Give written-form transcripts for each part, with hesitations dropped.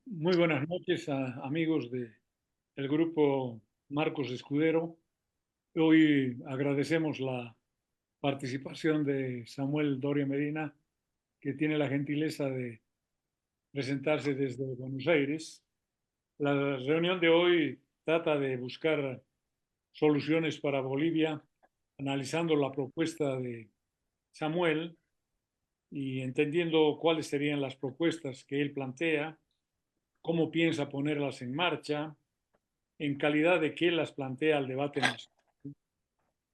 Muy buenas noches a amigos del grupo Marcos Escudero. Hoy agradecemos la participación de Samuel Doria Medina, que tiene la gentileza de presentarse desde Buenos Aires. La reunión de hoy trata de buscar soluciones para Bolivia, analizando la propuesta de Samuel y entendiendo cuáles serían las propuestas que él plantea, cómo piensa ponerlas en marcha, en calidad de que las plantea al debate nacional,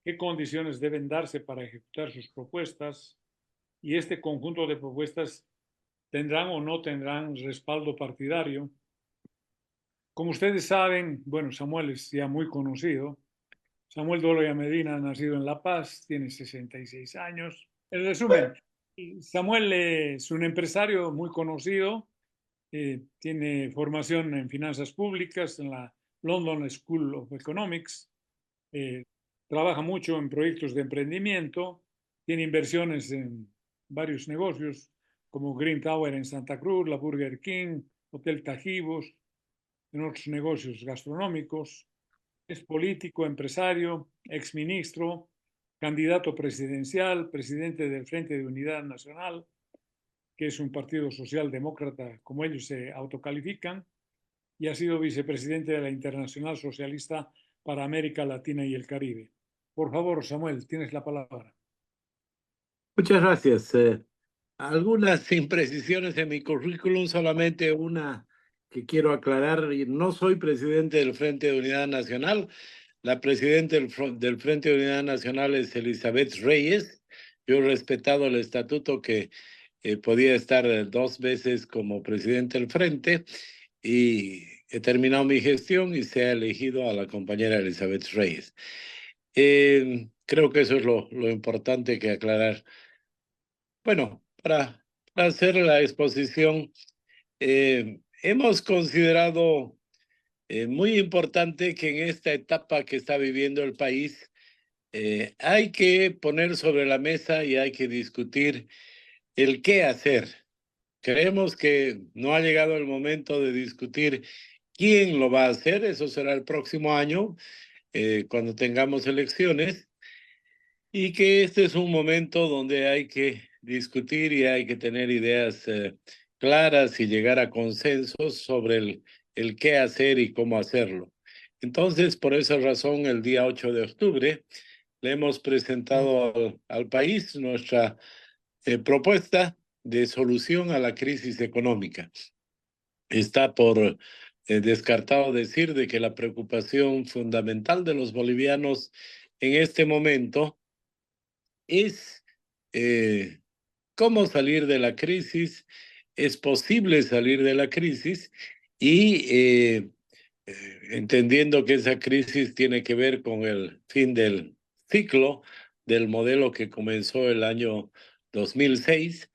qué condiciones deben darse para ejecutar sus propuestas y este conjunto de propuestas tendrán o no tendrán respaldo partidario. Como ustedes saben, bueno, Samuel es ya muy conocido. Samuel Doloya Medina, nacido en La Paz, tiene 66 años. En resumen, Samuel es un empresario muy conocido, tiene formación en finanzas públicas en la London School of Economics, eh, trabaja mucho en proyectos de emprendimiento, tiene inversiones en varios negocios como Green Tower en Santa Cruz, la Burger King, Hotel Tajivos, en otros negocios gastronómicos. Es político, empresario, exministro, candidato presidencial, presidente del Frente de Unidad Nacional, que es un partido socialdemócrata, como ellos se autocalifican, y ha sido vicepresidente de la Internacional Socialista para América Latina y el Caribe. Por favor, Samuel, tienes la palabra. Muchas gracias. Algunas imprecisiones en mi currículum, solamente una que quiero aclarar. No soy presidente del Frente de Unidad Nacional. La presidenta del Frente de Unidad Nacional es Elizabeth Reyes. Yo he respetado el estatuto que podía estar 2 veces como presidente del Frente y he terminado mi gestión y se ha elegido a la compañera Elizabeth Reyes. Creo que eso es lo importante que aclarar. Bueno, para hacer la exposición, hemos considerado muy importante que en esta etapa que está viviendo el país, hay que poner sobre la mesa y hay que discutir el qué hacer. Creemos que no ha llegado el momento de discutir quién lo va a hacer, eso será el próximo año, cuando tengamos elecciones, y que este es un momento donde hay que discutir y hay que tener ideas claras y llegar a consensos sobre el qué hacer y cómo hacerlo. Entonces, por esa razón, el día 8 de octubre le hemos presentado al país nuestra propuesta de solución a la crisis económica. Está por descartado decir de que la preocupación fundamental de los bolivianos en este momento es cómo salir de la crisis. Es posible salir de la crisis y entendiendo que esa crisis tiene que ver con el fin del ciclo del modelo que comenzó el año 2006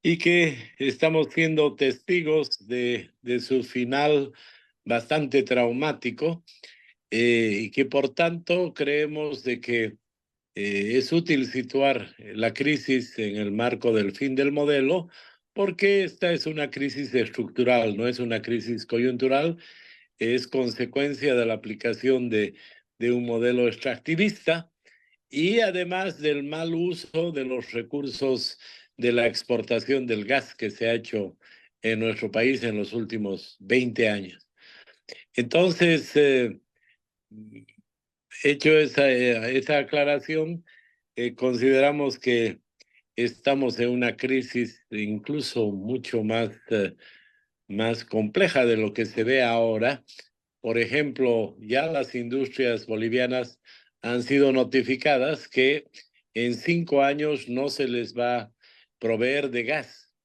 y que estamos siendo testigos de su final bastante traumático, y que por tanto creemos de que es útil situar la crisis en el marco del fin del modelo, porque esta es una crisis estructural, no es una crisis coyuntural, es consecuencia de la aplicación de un modelo extractivista y además del mal uso de los recursos de la exportación del gas que se ha hecho en nuestro país en los últimos 20 años. Entonces, hecho esa aclaración, consideramos que estamos en una crisis incluso mucho más compleja de lo que se ve ahora. Por ejemplo, ya las industrias bolivianas han sido notificadas que en 5 años no se les va a proveer de gas.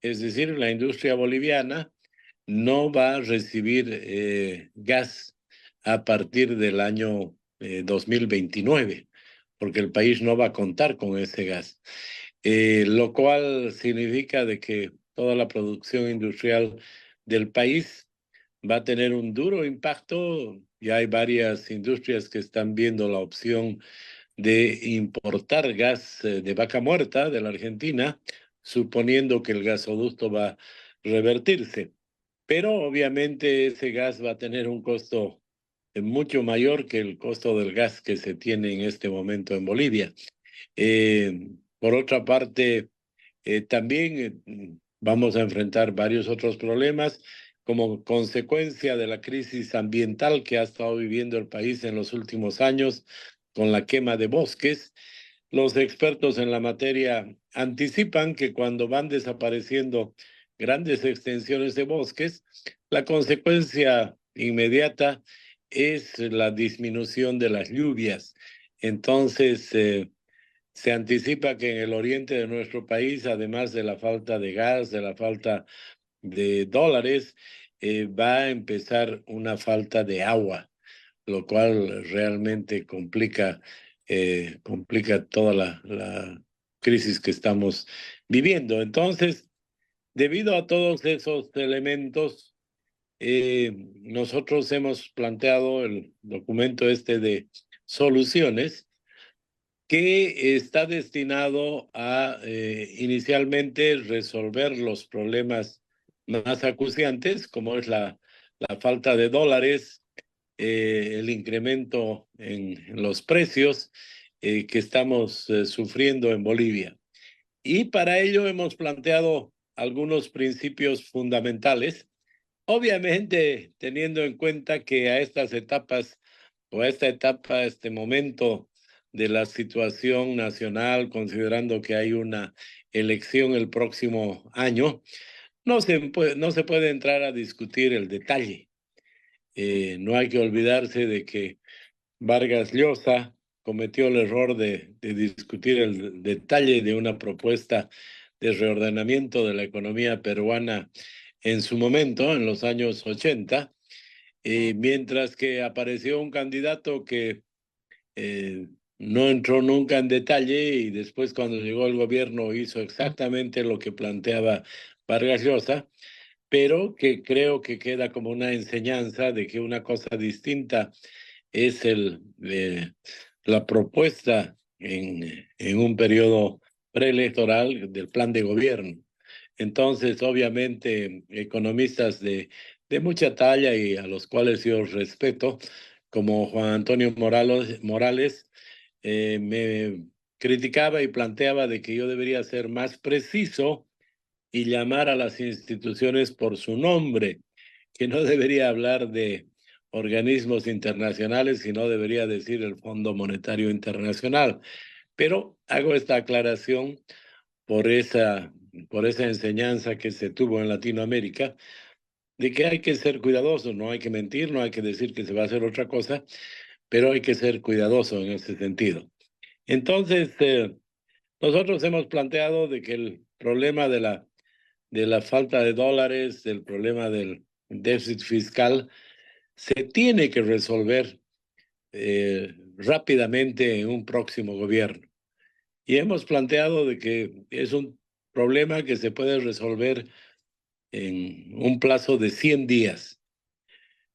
Es decir, la industria boliviana no va a recibir gas a partir del año 2029, porque el país no va a contar con ese gas, lo cual significa de que toda la producción industrial del país va a tener un duro impacto. Ya hay varias industrias que están viendo la opción de importar gas de vaca muerta de la Argentina, suponiendo que el gasoducto va a revertirse. pero obviamente ese gas va a tener un costo mucho mayor que el costo del gas que se tiene en este momento en Bolivia. Por otra parte, también vamos a enfrentar varios otros problemas como consecuencia de la crisis ambiental que ha estado viviendo el país en los últimos años con la quema de bosques. Los expertos en la materia anticipan que cuando van desapareciendo grandes extensiones de bosques, la consecuencia inmediata es la disminución de las lluvias. Entonces, se anticipa que en el oriente de nuestro país, además de la falta de gas, de la falta de dólares, va a empezar una falta de agua, lo cual realmente complica toda la crisis que estamos viviendo. Entonces, debido a todos esos elementos, nosotros hemos planteado el documento este de soluciones que está destinado a inicialmente resolver los problemas más acuciantes, como es la falta de dólares, el incremento en los precios que estamos sufriendo en Bolivia. Y para ello hemos planteado algunos principios fundamentales, obviamente teniendo en cuenta que a estas etapas o a esta etapa, a este momento de la situación nacional, considerando que hay una elección el próximo año, no se puede entrar a discutir el detalle. No hay que olvidarse de que Vargas Llosa cometió el error de discutir el detalle de una propuesta de reordenamiento de la economía peruana en su momento, en los años 80, mientras que apareció un candidato que no entró nunca en detalle y después cuando llegó al gobierno hizo exactamente lo que planteaba Vargas Llosa, pero que creo que queda como una enseñanza de que una cosa distinta es la propuesta en un periodo preelectoral del plan de gobierno. Entonces, obviamente, economistas de mucha talla y a los cuales yo respeto, como Juan Antonio Morales, me criticaba y planteaba de que yo debería ser más preciso y llamar a las instituciones por su nombre, que no debería hablar de organismos internacionales, sino debería decir el Fondo Monetario Internacional. Pero hago esta aclaración por por esa enseñanza que se tuvo en Latinoamérica, de que hay que ser cuidadoso, no hay que mentir, no hay que decir que se va a hacer otra cosa, pero hay que ser cuidadoso en ese sentido. Entonces, nosotros hemos planteado de que el problema de la falta de dólares, el problema del déficit fiscal, se tiene que resolver rápidamente en un próximo gobierno. Y hemos planteado de que es un problema que se puede resolver en un plazo de 100 días.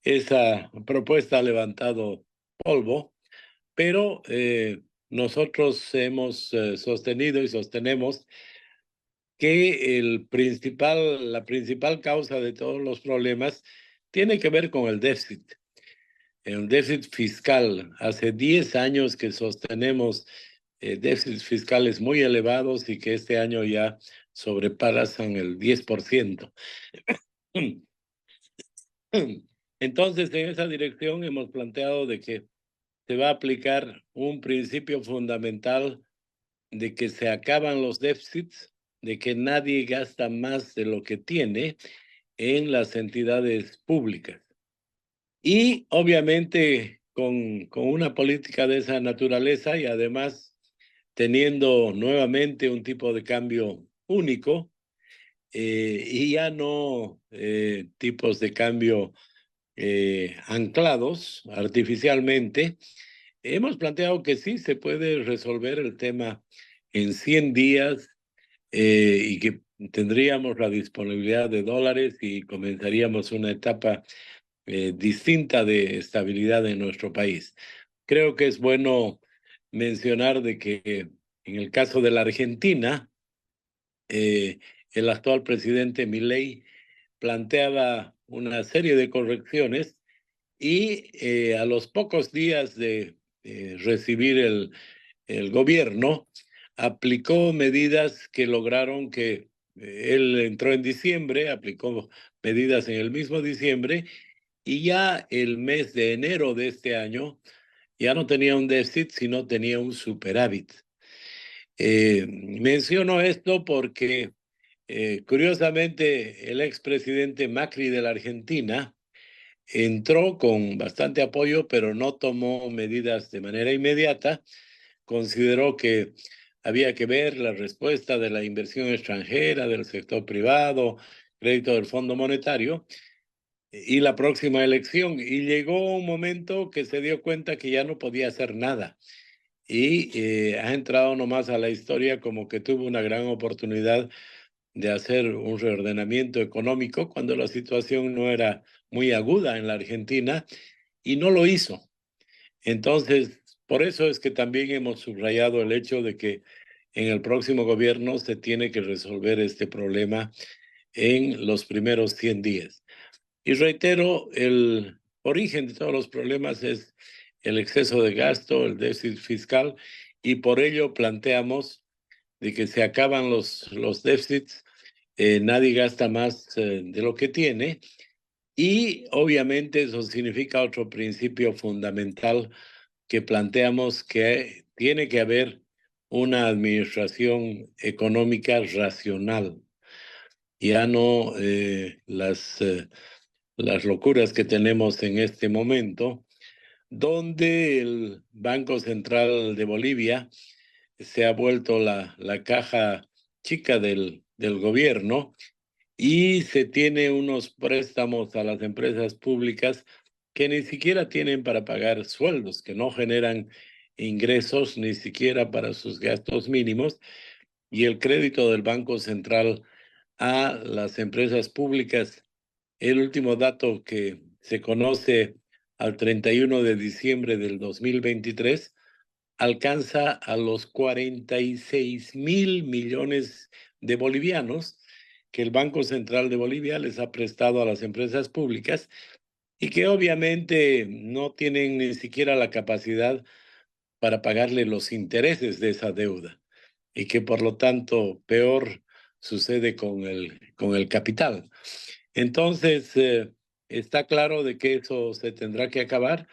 Esa propuesta ha levantado polvo, pero nosotros hemos sostenido y sostenemos que la principal causa de todos los problemas tiene que ver con el déficit. El déficit fiscal. Hace 10 años que sostenemos déficits fiscales muy elevados y que este año ya sobrepasan el 10%. Entonces, en esa dirección hemos planteado de que se va a aplicar un principio fundamental de que se acaban los déficits, de que nadie gasta más de lo que tiene en las entidades públicas. Y obviamente con una política de esa naturaleza y además teniendo nuevamente un tipo de cambio único y ya no tipos de cambio anclados artificialmente, hemos planteado que sí se puede resolver el tema en 100 días y que tendríamos la disponibilidad de dólares y comenzaríamos una etapa distinta de estabilidad en nuestro país. Creo que es bueno mencionar de que en el caso de la Argentina, el actual presidente Milei planteaba una serie de correcciones y a los pocos días de recibir el gobierno, aplicó medidas que lograron que él entró en diciembre, aplicó medidas en el mismo diciembre, y ya el mes de enero de este año ya no tenía un déficit, sino tenía un superávit. Menciono esto porque, curiosamente, el expresidente Macri de la Argentina entró con bastante apoyo, pero no tomó medidas de manera inmediata. Consideró que había que ver la respuesta de la inversión extranjera, del sector privado, crédito del Fondo Monetario y la próxima elección. Y llegó un momento que se dio cuenta que ya no podía hacer nada. Y ha entrado nomás a la historia como que tuvo una gran oportunidad de hacer un reordenamiento económico cuando la situación no era muy aguda en la Argentina y no lo hizo. Entonces, por eso es que también hemos subrayado el hecho de que en el próximo gobierno se tiene que resolver este problema en los primeros 100 días. Y reitero, el origen de todos los problemas es el exceso de gasto, el déficit fiscal, y por ello planteamos de que se acaban los déficits, nadie gasta más de lo que tiene, y obviamente eso significa otro principio fundamental que planteamos, que tiene que haber una administración económica racional, ya no las locuras que tenemos en este momento, donde el Banco Central de Bolivia se ha vuelto la caja chica del gobierno y se tiene unos préstamos a las empresas públicas que ni siquiera tienen para pagar sueldos, que no generan ingresos ni siquiera para sus gastos mínimos, y el crédito del Banco Central a las empresas públicas, el último dato que se conoce al 31 de diciembre del 2023, alcanza a los 46.000 millones de bolivianos que el Banco Central de Bolivia les ha prestado a las empresas públicas y que obviamente no tienen ni siquiera la capacidad para pagarle los intereses de esa deuda y que por lo tanto peor sucede con el capital. Entonces, está claro de que eso se tendrá que acabar.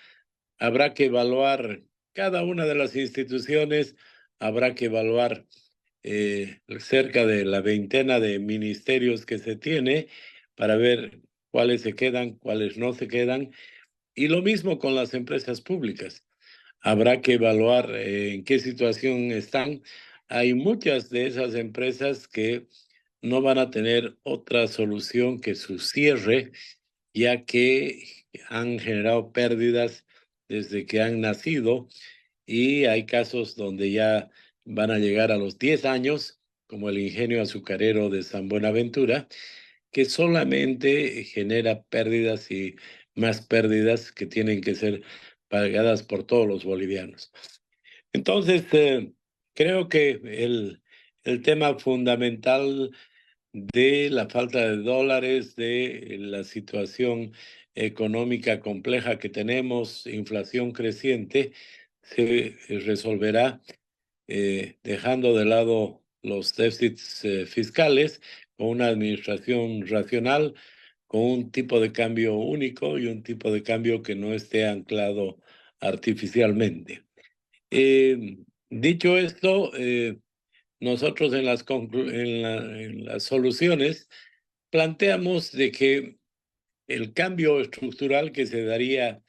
Habrá que evaluar cada una de las instituciones, habrá que evaluar cerca de la veintena de ministerios que se tiene para ver cuáles se quedan, cuáles no se quedan. Y lo mismo con las empresas públicas. Habrá que evaluar en qué situación están. Hay muchas de esas empresas que no van a tener otra solución que su cierre, ya que han generado pérdidas desde que han nacido y hay casos donde ya van a llegar a los 10 años, como el ingenio azucarero de San Buenaventura, que solamente genera pérdidas y más pérdidas que tienen que ser pagadas por todos los bolivianos. Entonces, creo que el tema fundamental de la falta de dólares, de la situación económica compleja que tenemos, inflación creciente, se resolverá dejando de lado los déficits fiscales, con una administración racional, con un tipo de cambio único y un tipo de cambio que no esté anclado artificialmente. Dicho esto, nosotros en las soluciones planteamos de que el cambio estructural que se daría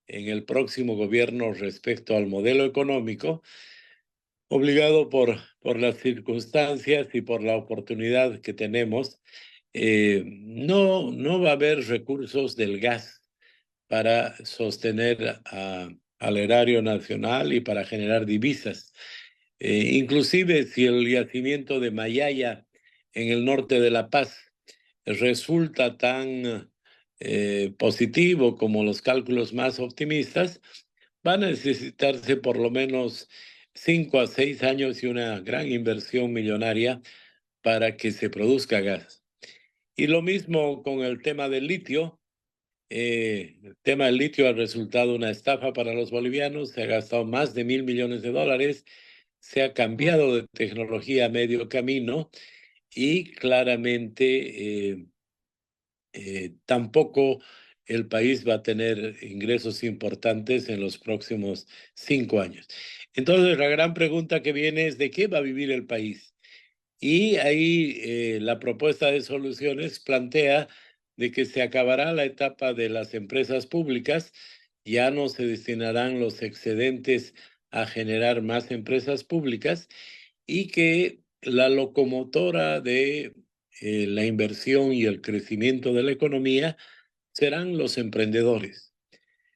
en el próximo gobierno respecto al modelo económico, obligado por las circunstancias y por la oportunidad que tenemos, no va a haber recursos del gas para sostener al erario nacional y para generar divisas. Inclusive si el yacimiento de Mayaya en el norte de La Paz resulta tan positivo como los cálculos más optimistas, va a necesitarse por lo menos 5 a 6 años y una gran inversión millonaria para que se produzca gas. Y lo mismo con el tema del litio, El tema del litio ha resultado una estafa para los bolivianos, se ha gastado más de $1.000 millones, se ha cambiado de tecnología a medio camino y claramente tampoco el país va a tener ingresos importantes en los próximos 5 años. Entonces, la gran pregunta que viene es ¿de qué va a vivir el país? Y ahí la propuesta de soluciones plantea de que se acabará la etapa de las empresas públicas, ya no se destinarán los excedentes a generar más empresas públicas y que la locomotora de la inversión y el crecimiento de la economía serán los emprendedores.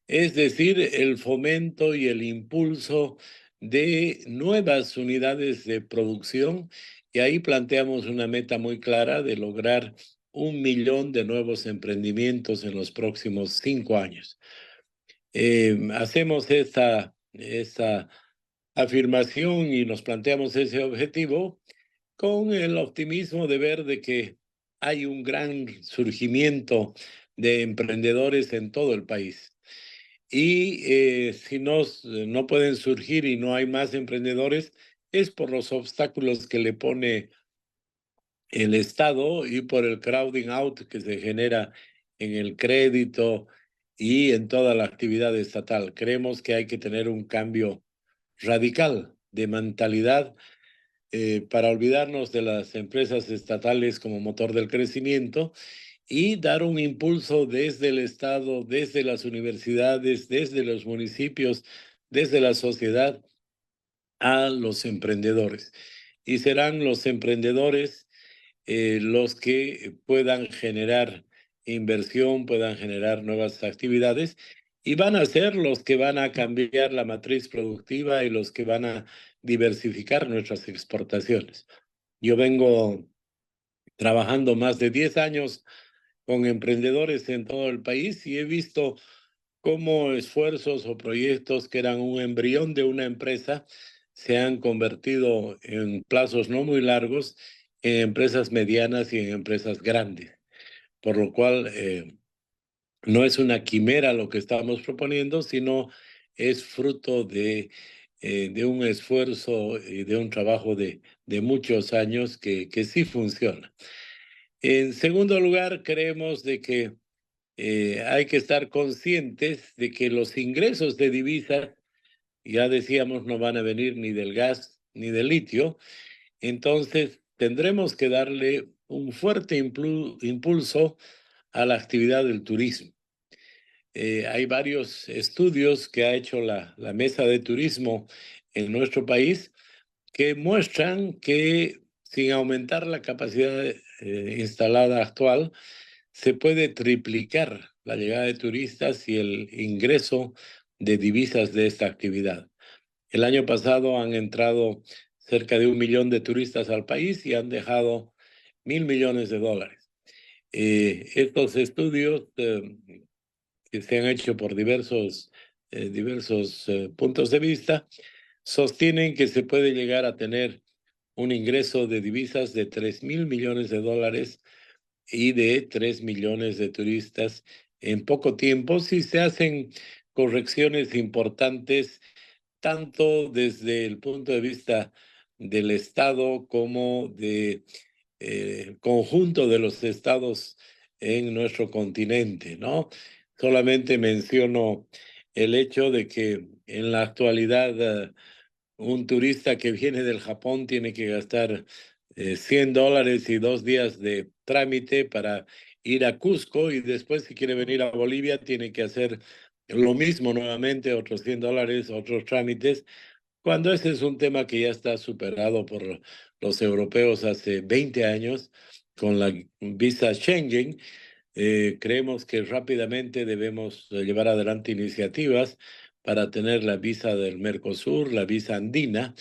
Es decir, el fomento y el impulso de nuevas unidades de producción, y ahí planteamos una meta muy clara de lograr 1 millón de nuevos emprendimientos en los próximos 5 años. Hacemos esta afirmación y nos planteamos ese objetivo con el optimismo de ver de que hay un gran surgimiento de emprendedores en todo el país. Y si no pueden surgir y no hay más emprendedores, es por los obstáculos que le pone el Estado y por el crowding out que se genera en el crédito y en toda la actividad estatal. Creemos que hay que tener un cambio radical de mentalidad para olvidarnos de las empresas estatales como motor del crecimiento y dar un impulso desde el Estado, desde las universidades, desde los municipios, desde la sociedad a los emprendedores. Y serán los emprendedores los que puedan generar inversión, puedan generar nuevas actividades y van a ser los que van a cambiar la matriz productiva y los que van a diversificar nuestras exportaciones. Yo vengo trabajando más de 10 años con emprendedores en todo el país y he visto cómo esfuerzos o proyectos que eran un embrión de una empresa se han convertido en plazos no muy largos en empresas medianas y en empresas grandes, por lo cual no es una quimera lo que estamos proponiendo, sino es fruto de un esfuerzo y de un trabajo de muchos años que sí funciona. En segundo lugar, creemos de que hay que estar conscientes de que los ingresos de divisas, ya decíamos, no van a venir ni del gas ni del litio, entonces tendremos que darle un fuerte impulso a la actividad del turismo. Hay varios estudios que ha hecho la Mesa de Turismo en nuestro país que muestran que sin aumentar la capacidad instalada actual, se puede triplicar la llegada de turistas y el ingreso de divisas de esta actividad. El año pasado han entrado cerca de 1 millón de turistas al país y han dejado $1.000 millones. Estos estudios que se han hecho por diversos puntos de vista sostienen que se puede llegar a tener un ingreso de divisas de $3.000 millones y de 3 millones de turistas en poco tiempo si se hacen correcciones importantes, tanto desde el punto de vista del Estado como de conjunto de los estados en nuestro continente, ¿no? Solamente menciono el hecho de que en la actualidad un turista que viene del Japón tiene que gastar $100 y 2 días de trámite para ir a Cusco y después si quiere venir a Bolivia tiene que hacer lo mismo nuevamente, otros $100, otros trámites, cuando ese es un tema que ya está superado por los europeos hace 20 años con la visa Schengen. Creemos que rápidamente debemos llevar adelante iniciativas para tener la visa del Mercosur, la visa andina,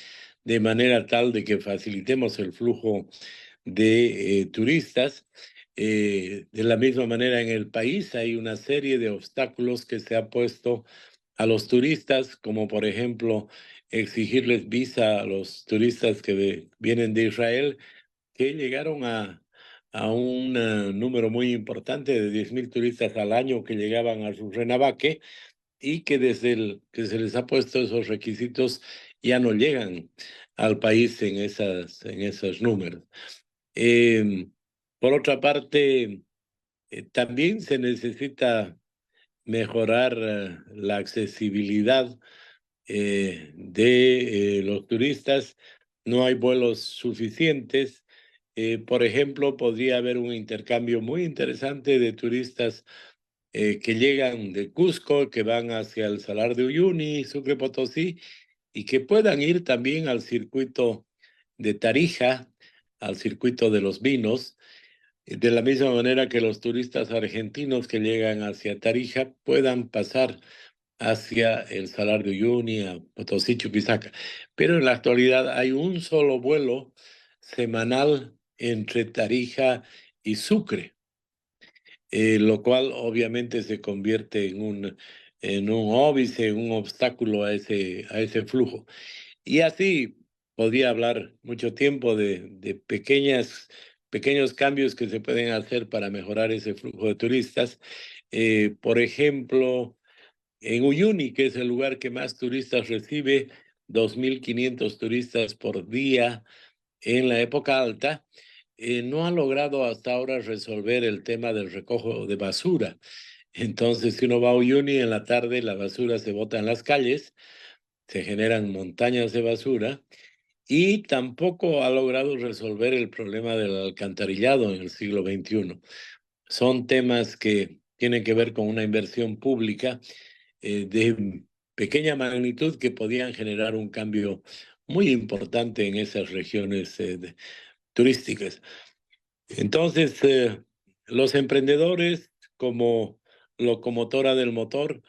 de manera tal de que facilitemos el flujo de turistas. De la misma manera, en el país hay una serie de obstáculos que se ha puesto a los turistas, como por ejemplo exigirles visa a los turistas que vienen de Israel, que llegaron a un número muy importante de 10.000 turistas al año que llegaban a Rurrenabaque y que desde que se les ha puesto esos requisitos ya no llegan al país en esos números. Eh, por otra parte, también se necesita mejorar la accesibilidad de los turistas. No hay vuelos suficientes. Por ejemplo, podría haber un intercambio muy interesante de turistas que llegan de Cusco, que van hacia el Salar de Uyuni, Sucre Potosí, y que puedan ir también al circuito de Tarija, al circuito de los vinos, de la misma manera que los turistas argentinos que llegan hacia Tarija puedan pasar hacia el Salar de Uyuni, a Potosí, Chuquisaca. Pero en la actualidad hay un solo vuelo semanal entre Tarija y Sucre, lo cual obviamente se convierte en un óbice, en un obstáculo a ese flujo. Y así podría hablar mucho tiempo de pequeños cambios que se pueden hacer para mejorar ese flujo de turistas. Por ejemplo, en Uyuni, que es el lugar que más turistas recibe, 2.500 turistas por día en la época alta, no ha logrado hasta ahora resolver el tema del recojo de basura. Entonces, si uno va a Uyuni en la tarde, la basura se bota en las calles, se generan montañas de basura y tampoco ha logrado resolver el problema del alcantarillado en el siglo XXI. Son temas que tienen que ver con una inversión pública de pequeña magnitud que podían generar un cambio muy importante en esas regiones turísticas. Entonces, los emprendedores como locomotora del motor,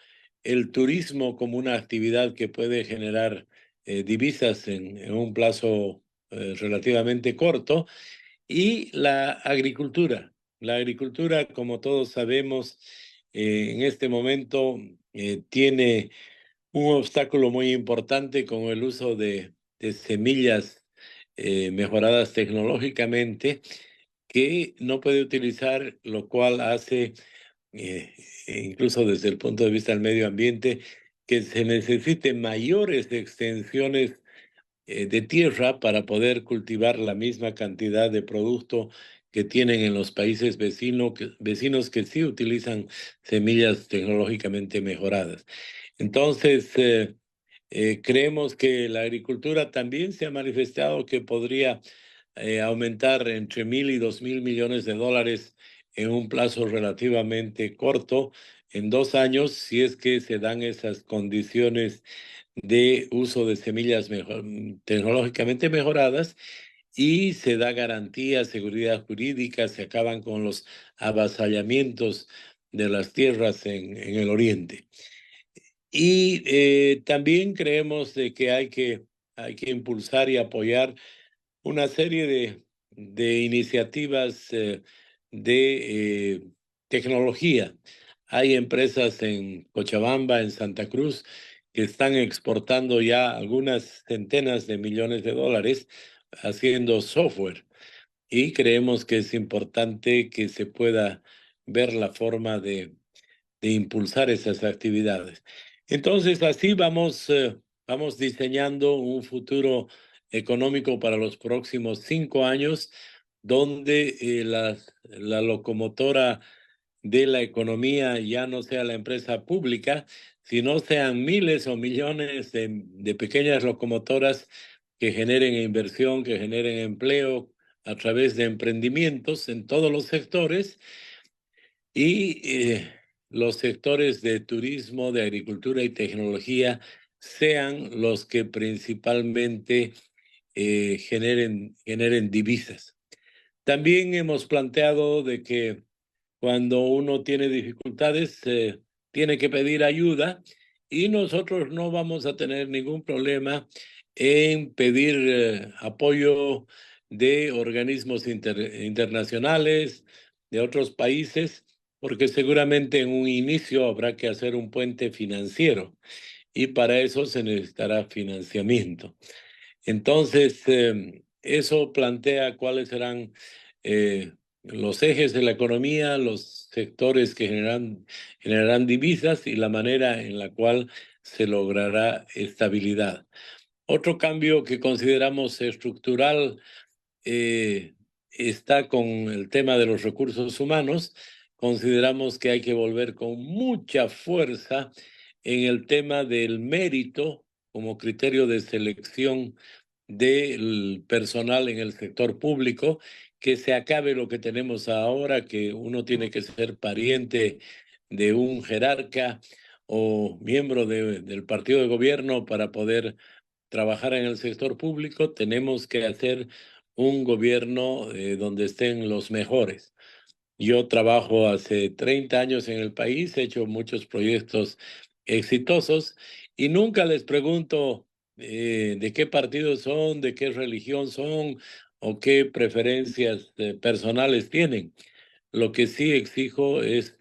el turismo como una actividad que puede generar divisas en un plazo relativamente corto, y la agricultura. La agricultura, como todos sabemos, en este momento tiene un obstáculo muy importante con el uso de semillas mejoradas tecnológicamente que no puede utilizar, lo cual hace, eh, incluso desde el punto de vista del medio ambiente, que se necesiten mayores extensiones de tierra para poder cultivar la misma cantidad de producto que tienen en los países vecinos que sí utilizan semillas tecnológicamente mejoradas. Entonces, creemos que la agricultura también se ha manifestado que podría aumentar entre 1.000 y 2.000 millones de dólares en un plazo relativamente corto, en 2 años, si es que se dan esas condiciones de uso de semillas tecnológicamente mejoradas y se da garantía, seguridad jurídica, se acaban con los avasallamientos de las tierras en el oriente. Y también creemos de que hay que impulsar y apoyar una serie de iniciativas de tecnología. Hay empresas en Cochabamba, en Santa Cruz, que están exportando ya algunas centenas de millones de dólares haciendo software. Y creemos que es importante que se pueda ver la forma de impulsar esas actividades. Entonces, así vamos diseñando un futuro económico para los próximos 5 años, donde la locomotora de la economía ya no sea la empresa pública, sino sean miles o millones de pequeñas locomotoras que generen inversión, que generen empleo a través de emprendimientos en todos los sectores y los sectores de turismo, de agricultura y tecnología sean los que principalmente generen divisas. También hemos planteado de que cuando uno tiene dificultades, tiene que pedir ayuda y nosotros no vamos a tener ningún problema en pedir apoyo de organismos internacionales, de otros países, porque seguramente en un inicio habrá que hacer un puente financiero y para eso se necesitará financiamiento. Entonces, eso plantea cuáles serán los ejes de la economía, los sectores que generarán divisas y la manera en la cual se logrará estabilidad. Otro cambio que consideramos estructural está con el tema de los recursos humanos. Consideramos que hay que volver con mucha fuerza en el tema del mérito como criterio de selección del personal en el sector público, que se acabe lo que tenemos ahora, que uno tiene que ser pariente de un jerarca o miembro del partido de gobierno para poder trabajar en el sector público. Tenemos que hacer un gobierno donde estén los mejores. Yo trabajo hace 30 años en el país, he hecho muchos proyectos exitosos y nunca les pregunto de qué partido son, de qué religión son o qué preferencias personales tienen. Lo que sí exijo es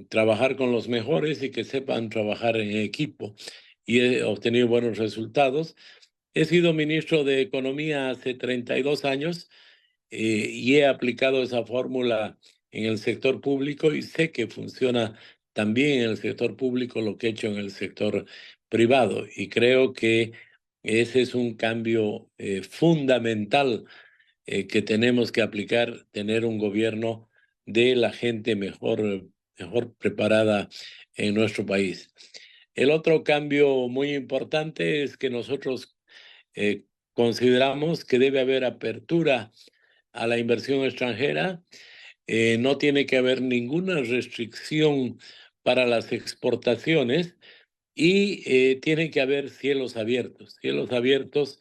trabajar con los mejores y que sepan trabajar en equipo. Y he obtenido buenos resultados. He sido ministro de Economía hace 32 años y he aplicado esa fórmula en el sector público y sé que funciona también en el sector público lo que he hecho en el sector privado. Y creo que ese es un cambio fundamental que tenemos que aplicar, tener un gobierno de la gente mejor preparada en nuestro país. El otro cambio muy importante es que nosotros consideramos que debe haber apertura a la inversión extranjera. No tiene que haber ninguna restricción para las exportaciones y tiene que haber cielos abiertos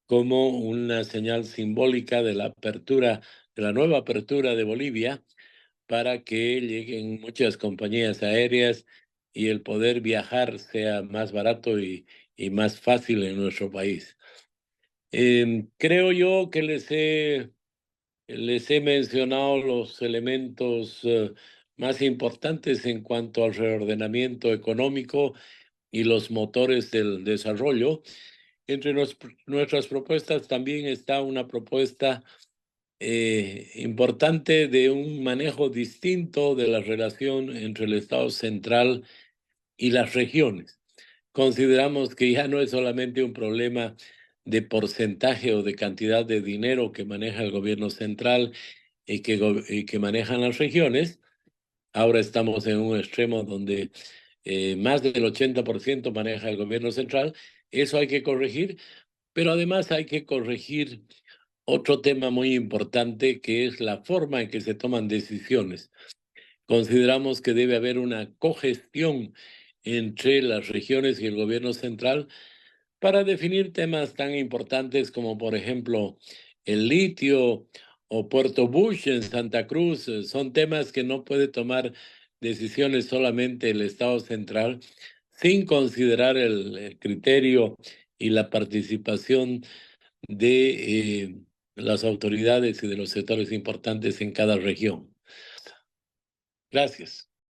como una señal simbólica de la apertura, de la nueva apertura de Bolivia, para que lleguen muchas compañías aéreas y el poder viajar sea más barato y más fácil en nuestro país. Creo yo que les he mencionado los elementos más importantes en cuanto al reordenamiento económico y los motores del desarrollo. Entre nuestras propuestas también está una propuesta importante de un manejo distinto de la relación entre el Estado central y las regiones. Consideramos que ya no es solamente un problema de porcentaje o de cantidad de dinero que maneja el gobierno central y que manejan las regiones. Ahora estamos en un extremo donde más del 80% maneja el gobierno central. Eso hay que corregir, pero además hay que corregir otro tema muy importante, que es la forma en que se toman decisiones. Consideramos que debe haber una cogestión entre las regiones y el gobierno central para definir temas tan importantes como, por ejemplo, el litio o Puerto Bush en Santa Cruz. Son temas que no puede tomar decisiones solamente el Estado central sin considerar el criterio y la participación de las autoridades y de los sectores importantes en cada región. Gracias.